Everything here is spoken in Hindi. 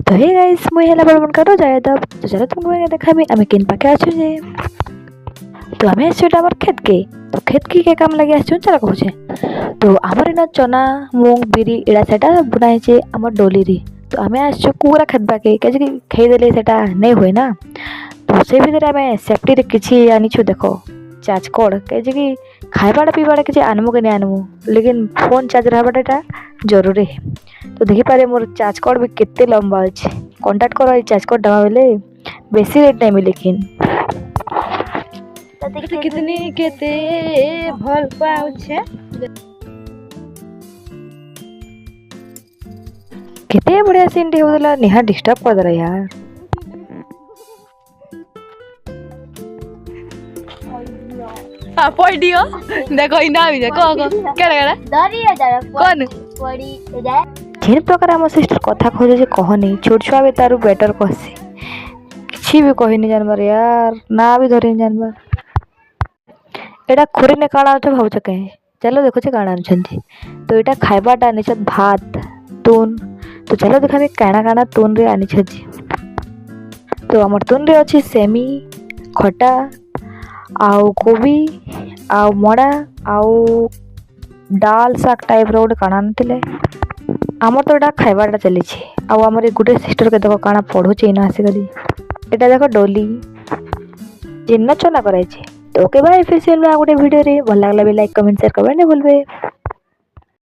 तो हे गाइस मुई हेला बड़बन करो जाए तब तो चलो तुमको मैं देखाबी आमे किन पाके आछु जे। तो आमे आछु हमर खेत के। तो खेत के काम लगे आछु चला कहूछे। तो हमर इना चना मूंग बिरी एड़ा सेटा बुनाई छे हमर डोली रे। तो आमे आछु पूरा खेत बाके काजे कि खाई देले सेटा नै होय ना। तो से भीतर आमे सेफ्टी रे किछि आनी छु देखो चार्ज कोड काजे कि खाइबाड़ा पीबाड़ा किछि आनमु के नै आनमु लेकिन फोन चार्ज रहबाटा जरूरी है। तो देखि पारे मोर चार्ज कोड भी केते लंबा अछि। कांटेक्ट करो ई चार्ज कोड दबा बेले बेसी रेट नै मिले लेकिन तो कितनी केते भल पाउछे केते बढ़िया सीन रे होदला नेहा डिस्टर्ब कर दरा यार। पढ़ियो देखो इना भी देखो केड़ा दरिया जाय कौन पड़ी जाय जेन प्रकार हम सिस्टर कथा खोजे जे कहनी छोट छुआ भी तारु बेटर कहसी किछि भी कहिनी जानबार यार ना भी धरे जानबार एटा खोरी ने काणा तो भाव छके चलो देखो छे काणा छंती। तो एटा खाइबाटा आनी छत भात तून। तो चलो देखा मैं काणा काणा तून रे आनी छजी। तो हमर तून रे अछि सेमी खटा आउ कोबी आउ मड़ा आउ डाल साग टाइप रो काणा आनथिले। आमर तो एटा खाइबाटा चली छे आउ हमर ए गुटे सिस्टर के देखो काणा पढो छे ना आसी गली एटा देखो डोली जिन्ना चना कराई छे। तो ओके बाय फिर से मिलबे आ गुटे वीडियो रे भल लागला बे लाइक कमेंट शेयर करबे नै भूलबे।